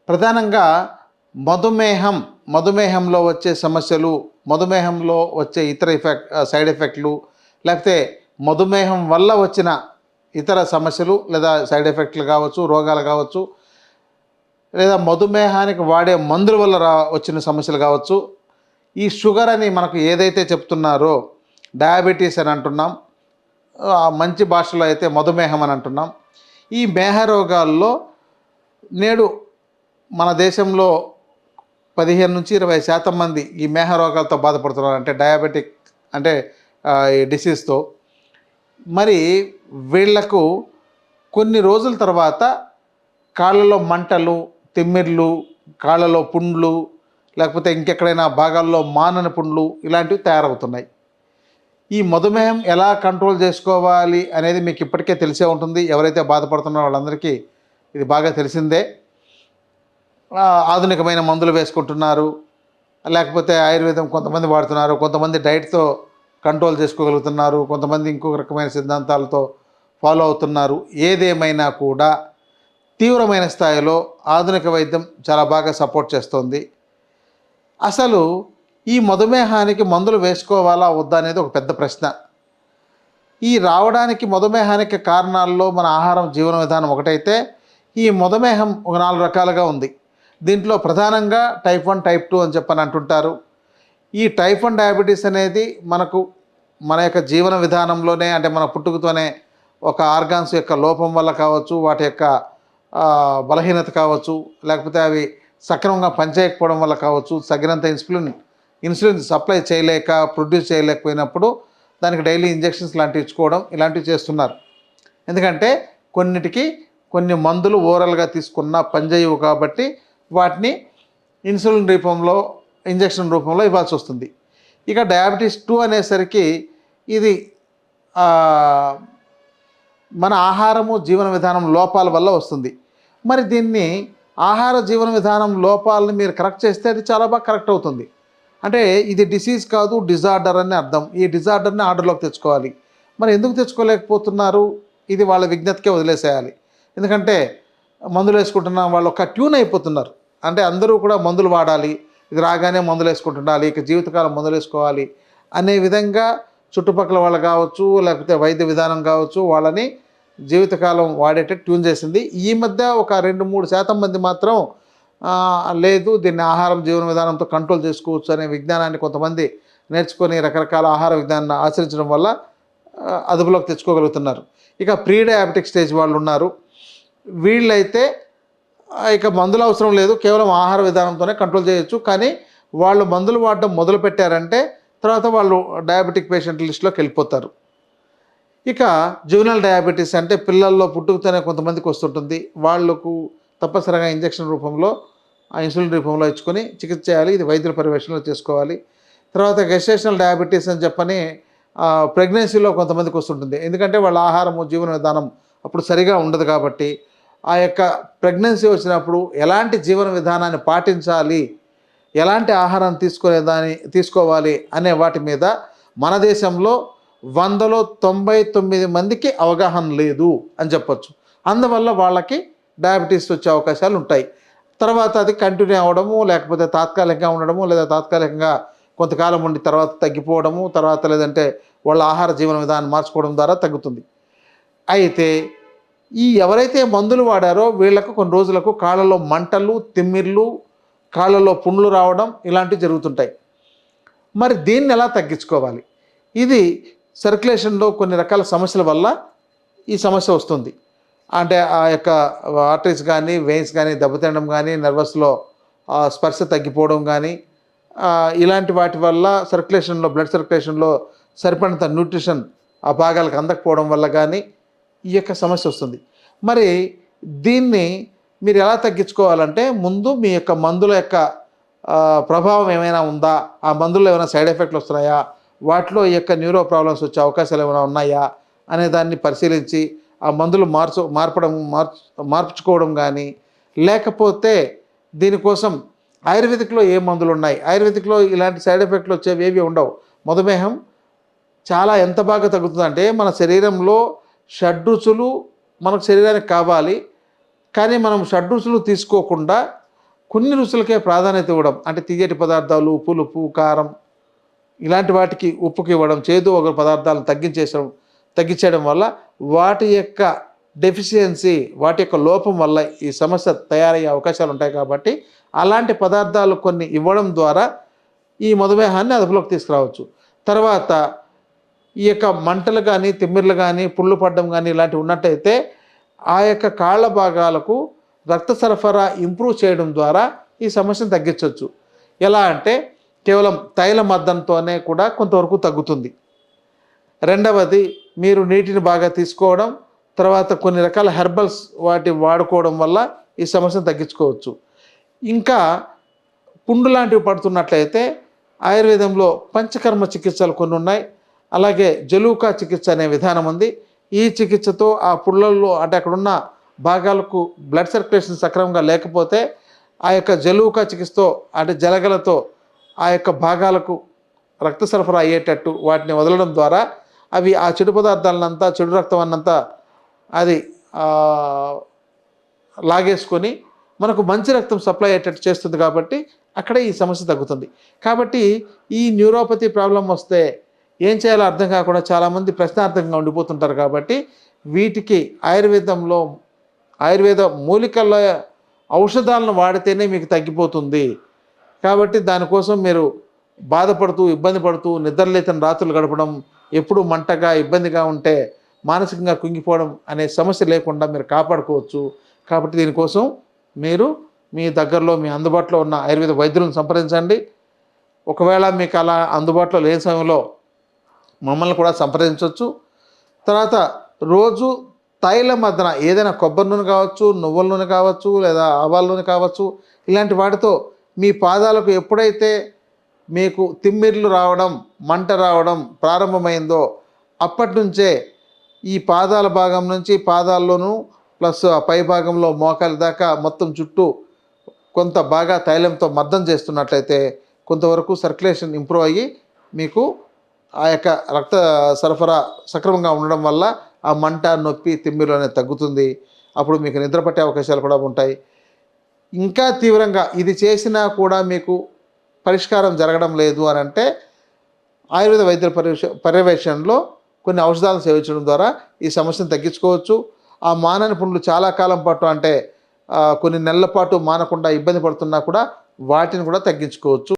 ప్రధానంగా మధుమేహం, మధుమేహంలో వచ్చే సమస్యలు, మధుమేహంలో వచ్చే ఇతర సైడ్ ఎఫెక్ట్లు, లేకపోతే మధుమేహం వల్ల వచ్చిన ఇతర సమస్యలు లేదా సైడ్ ఎఫెక్ట్లు కావచ్చు, రోగాలు కావచ్చు, లేదా మధుమేహానికి వాడే మందుల వల్ల వచ్చిన సమస్యలు కావచ్చు. ఈ షుగర్ అని మనకు ఏదైతే చెప్తున్నారో డయాబెటీస్ అని అంటున్నాం, మంచి భాషలో అయితే మధుమేహం అని అంటున్నాం. ఈ మేహ రోగాల్లో నేడు మన దేశంలో 15-20% మంది ఈ మేహ రోగాలతో బాధపడుతున్నారు. అంటే డయాబెటిక్ అంటే ఈ డిసీజ్తో. మరి వీళ్లకు కొన్ని రోజుల తర్వాత కాళ్ళలో మంటలు, తిమ్మిర్లు, కాళ్ళలో పుండ్లు, లేకపోతే ఇంకెక్కడైనా భాగాల్లో మానని పుండ్లు ఇలాంటివి తయారవుతున్నాయి. ఈ మధుమేహం ఎలా కంట్రోల్ చేసుకోవాలి అనేది మీకు ఇప్పటికే తెలిసే ఉంటుంది. ఎవరైతే బాధపడుతున్నారో వాళ్ళందరికీ ఇది బాగా తెలిసిందే. ఆధునికమైన మందులు వేసుకుంటున్నారు, లేకపోతే ఆయుర్వేదం కొంతమంది వాడుతున్నారు, కొంతమంది డైట్తో కంట్రోల్ చేసుకోగలుగుతున్నారు, కొంతమంది ఇంకొక రకమైన సిద్ధాంతాలతో ఫాలో అవుతున్నారు. ఏదేమైనా కూడా తీవ్రమైన స్థాయిలో ఆధునిక వైద్యం చాలా బాగా సపోర్ట్ చేస్తుంది. అసలు ఈ మధుమేహానికి మందులు వేసుకోవాలా వద్దా అనేది ఒక పెద్ద ప్రశ్న. ఈ రావడానికి మధుమేహానికి కారణాల్లో మన ఆహారం, జీవన విధానం ఒకటైతే, ఈ మధుమేహం ఒక 4 రకాలుగా ఉంది. దీంట్లో ప్రధానంగా టైప్ 1, టైప్ 2 అని చెప్పని అంటుంటారు. ఈ టైప్ 1 డయాబెటీస్ అనేది మన యొక్క జీవన విధానంలోనే, అంటే మన పుట్టుకతోనే ఒక ఆర్గాన్స్ యొక్క లోపం వల్ల కావచ్చు, వాటి యొక్క బలహీనత కావచ్చు, లేకపోతే అవి సక్రమంగా పనిచేయకపోవడం వల్ల కావచ్చు, తగినంత ఇన్సులిన్ సప్లై చేయలేక, ప్రొడ్యూస్ చేయలేకపోయినప్పుడు దానికి డైలీ ఇంజెక్షన్స్ లాంటివి ఇచ్చుకోవడం ఇలాంటివి చేస్తున్నారు. ఎందుకంటే కొన్ని మందులు ఓరల్గా తీసుకున్న పనిచేయవు కాబట్టి వాటిని ఇన్సులిన్ రూపంలో, ఇంజెక్షన్ రూపంలో ఇవ్వాల్సి వస్తుంది. ఇక డయాబెటీస్ 2 అనేసరికి ఇది మన ఆహారము, జీవన విధానం లోపాల వల్ల వస్తుంది. మరి దీన్ని ఆహార జీవన విధానం లోపాలని మీరు కరెక్ట్ చేస్తే అది చాలా బాగా కరెక్ట్ అవుతుంది. అంటే ఇది డిసీజ్ కాదు, డిజార్డర్ అని అర్థం. ఈ డిజార్డర్ని ఆర్డర్లోకి తెచ్చుకోవాలి. మరి ఎందుకు తెచ్చుకోలేకపోతున్నారు? ఇది వాళ్ళ విజ్ఞతకే వదిలేసేయాలి. ఎందుకంటే మందులు వేసుకుంటున్న వాళ్ళు ఒక ట్యూన్ అయిపోతున్నారు. అంటే అందరూ కూడా మందులు వాడాలి, ఇది రాగానే మందులు వేసుకుంటుండాలి, ఇక జీవితకాలం మందులు వేసుకోవాలి అనే విధంగా చుట్టుపక్కల వాళ్ళు కావచ్చు, లేకపోతే వైద్య విధానం కావచ్చు, వాళ్ళని జీవితకాలం వాడేటట్టు ట్యూన్ చేసింది. ఈ మధ్య ఒక 2-3% మంది మాత్రం లేదు, దీన్ని ఆహారం, జీవన విధానంతో కంట్రోల్ చేసుకోవచ్చు అనే విజ్ఞానాన్ని కొంతమంది నేర్చుకొని రకరకాల ఆహార విజ్ఞానాన్ని ఆచరించడం వల్ల అదుపులోకి తెచ్చుకోగలుగుతున్నారు. ఇక ప్రీ డయాబెటిక్ స్టేజ్ వాళ్ళు ఉన్నారు. వీళ్ళైతే ఇక మందులు అవసరం లేదు, కేవలం ఆహార విధానంతోనే కంట్రోల్ చేయొచ్చు. కానీ వాళ్ళు మందులు వాడడం మొదలు పెట్టారంటే తర్వాత వాళ్ళు డయాబెటిక్ పేషెంట్ లిస్టులోకి వెళ్ళిపోతారు. ఇక జువెనల్ డయాబెటీస్ అంటే పిల్లల్లో పుట్టుకతోనే కొంతమందికి వస్తుంటుంది. వాళ్లకు తప్పనిసరిగా ఇంజెక్షన్ రూపంలో, ఇన్సులిన్ రూపంలో ఇచ్చుకొని చికిత్స చేయాలి. ఇది వైద్యుల పర్యవేక్షణలో చేసుకోవాలి. తర్వాత గెస్టేషనల్ డయాబెటీస్ అని చెప్పని ప్రెగ్నెన్సీలో కొంతమందికి వస్తుంటుంది. ఎందుకంటే వాళ్ళ ఆహారము, జీవన విధానం అప్పుడు సరిగా ఉండదు కాబట్టి ఆ యొక్క ప్రెగ్నెన్సీ వచ్చినప్పుడు ఎలాంటి జీవన విధానాన్ని పాటించాలి, ఎలాంటి ఆహారం తీసుకోవాలి అనే వాటి మీద మన దేశంలో 100లో 99 మందికి అవగాహన లేదు అని చెప్పొచ్చు. అందువల్ల వాళ్ళకి డయాబెటీస్ వచ్చే అవకాశాలు ఉంటాయి. తర్వాత అది కంటిన్యూ అవ్వడము, లేకపోతే తాత్కాలికంగా ఉండడము, లేదా తాత్కాలికంగా కొంతకాలం ఉండి తర్వాత తగ్గిపోవడము, తర్వాత లేదంటే వాళ్ళ ఆహార జీవన విధానం మార్చుకోవడం ద్వారా తగ్గుతుంది. అయితే ఎవరైతే మందులు వాడారో వీళ్లకు కొన్ని రోజులకు కాళ్ళలో మంటలు, తిమ్మిర్లు, కాళ్ళలో పుండ్లు రావడం ఇలాంటివి జరుగుతుంటాయి. మరి దీన్ని ఎలా తగ్గించుకోవాలి? ఇది సర్క్యులేషన్లో కొన్ని రకాల సమస్యల వల్ల ఈ సమస్య వస్తుంది. అంటే ఆ యొక్క ఆర్టరీస్ కానీ, వెయిన్స్ కానీ దెబ్బతినడం కానీ, నర్వస్లో స్పర్శ తగ్గిపోవడం కానీ, ఇలాంటి వాటి వల్ల బ్లడ్ సర్క్యులేషన్లో సరిపడినంత న్యూట్రిషన్ ఆ భాగాలకు అందకపోవడం వల్ల కానీ ఈ యొక్క సమస్య వస్తుంది. మరి దీన్ని మీరు ఎలా తగ్గించుకోవాలంటే, ముందు మీ యొక్క మందుల యొక్క ప్రభావం ఏమైనా ఉందా, ఆ మందుల్లో ఏమైనా సైడ్ ఎఫెక్ట్లు వస్తున్నాయా, వాటిలో ఈ యొక్క న్యూరో ప్రాబ్లమ్స్ వచ్చే అవకాశాలు ఏమైనా ఉన్నాయా అనే దాన్ని పరిశీలించి ఆ మందులు మార్చుకోవడం కానీ, లేకపోతే దీనికోసం ఆయుర్వేదిక్లో ఏ మందులు ఉన్నాయి, ఆయుర్వేదిక్లో ఇలాంటి సైడ్ ఎఫెక్ట్లు వచ్చేవి ఏవి ఉండవు. మధుమేహం చాలా ఎంత బాగా తగ్గుతుందంటే, మన శరీరంలో షడ్రుచులు మనకు శరీరానికి కావాలి, కానీ మనం షడ్రుచులు తీసుకోకుండా కొన్ని రుచులకే ప్రాధాన్యత ఇవ్వడం, అంటే తియ్యటి పదార్థాలు, పులుపు, కారం ఇలాంటి వాటికి ఉప్పుకి ఇవ్వడం, చేదు ఒక పదార్థాలను తగ్గించేయడం వల్ల వాటి యొక్క డెఫిషియన్సీ, వాటి యొక్క లోపం వల్ల ఈ సమస్య తయారయ్యే అవకాశాలు ఉంటాయి. కాబట్టి అలాంటి పదార్థాలు కొన్ని ఇవ్వడం ద్వారా ఈ మధుమేహాన్ని అదుపులోకి తీసుకురావచ్చు. తర్వాత ఈ యొక్క మంటలు కానీ, తిమ్మిర్లు కానీ, పుళ్ళు పడడం కానీ ఇలాంటివి ఉన్నట్టయితే ఆ యొక్క కాళ్ళ భాగాలకు రక్త సరఫరా ఇంప్రూవ్ చేయడం ద్వారా ఈ సమస్యను తగ్గించవచ్చు. ఎలా అంటే కేవలం తైల మర్దంతోనే కూడా కొంతవరకు తగ్గుతుంది. రెండవది, మీరు నీటిని బాగా తీసుకోవడం, తర్వాత కొన్ని రకాల హెర్బల్స్ వాడుకోవడం వల్ల ఈ సమస్యను తగ్గించుకోవచ్చు. ఇంకా పుండు లాంటివి పడుతున్నట్లయితే ఆయుర్వేదంలో పంచకర్మ చికిత్సలు కొన్ని ఉన్నాయి. అలాగే జలూకా చికిత్స అనే విధానం ఉంది. ఈ చికిత్సతో ఆ పుళ్ళల్లో, అంటే అక్కడున్న భాగాలకు బ్లడ్ సర్క్యులేషన్ సక్రమంగా లేకపోతే ఆ యొక్క జలూకా చికిత్సతో, అంటే జలగలతో ఆ యొక్క భాగాలకు రక్త సరఫరా అయ్యేటట్టు వాటిని వదలడం ద్వారా అవి ఆ చెడు పదార్థాలనంతా, చెడు రక్తం అన్నంతా అది లాగేసుకొని మనకు మంచి రక్తం సప్లై అయ్యేటట్టు చేస్తుంది. కాబట్టి అక్కడే ఈ సమస్య తగ్గుతుంది. కాబట్టి ఈ న్యూరోపతి ప్రాబ్లం వస్తే ఏం చేయాలో అర్థం కాకుండా చాలామంది ప్రశ్నార్థకంగా ఉండిపోతుంటారు. కాబట్టి వీటికి ఆయుర్వేద మూలికల ఔషధాలను వాడితేనే మీకు తగ్గిపోతుంది. కాబట్టి దానికోసం మీరు బాధపడుతూ, ఇబ్బంది పడుతూ, నిద్రలేతని రాత్రులు గడపడం, ఎప్పుడు మంటగా, ఇబ్బందిగా ఉంటే మానసికంగా కుంగిపోవడం అనే సమస్య లేకుండా మీరు కాపాడుకోవచ్చు. కాబట్టి దీనికోసం మీరు మీ దగ్గరలో, మీ అందుబాటులో ఉన్న ఆయుర్వేద వైద్యులను సంప్రదించండి. ఒకవేళ మీకు అలా అందుబాటులో లేని సమయంలో మమ్మల్ని కూడా సంప్రదించవచ్చు. తర్వాత రోజు తైల మర్దన, ఏదైనా కొబ్బరి నూనె కావచ్చు, నువ్వుల నూనె కావచ్చు, లేదా ఆవాల నూనె కావచ్చు, ఇలాంటి వాటితో మీ పాదాలకు ఎప్పుడైతే మీకు తిమ్మిర్లు రావడం, మంట రావడం ప్రారంభమైందో అప్పటి నుంచే ఈ పాదాల భాగం నుంచి పాదాల్లోనూ ప్లస్ ఆ పై భాగంలో మోకాలి దాకా మొత్తం చుట్టూ కొంత బాగా తైలంతో మర్దన చేస్తున్నట్లయితే కొంతవరకు సర్క్యులేషన్ ఇంప్రూవ్ అయ్యి మీకు ఆ యొక్క రక్త సరఫరా సక్రమంగా ఉండడం వల్ల ఆ మంట, నొప్పి, తిమ్మిర్లు అనేది తగ్గుతుంది. అప్పుడు మీకు నిద్ర పట్టే అవకాశాలు కూడా ఉంటాయి. ఇంకా తీవ్రంగా ఇది చేసినా కూడా మీకు పరిష్కారం జరగడం లేదు అని అంటే ఆయుర్వేద వైద్యుల పర్యవేక్షణలో కొన్ని ఔషధాలను సేవించడం ద్వారా ఈ సమస్యను తగ్గించుకోవచ్చు. ఆ మానని పుండ్లు చాలా కాలం పాటు, అంటే కొన్ని నెలల పాటు మానకుండా ఇబ్బంది పడుతున్నా కూడా వాటిని కూడా తగ్గించుకోవచ్చు.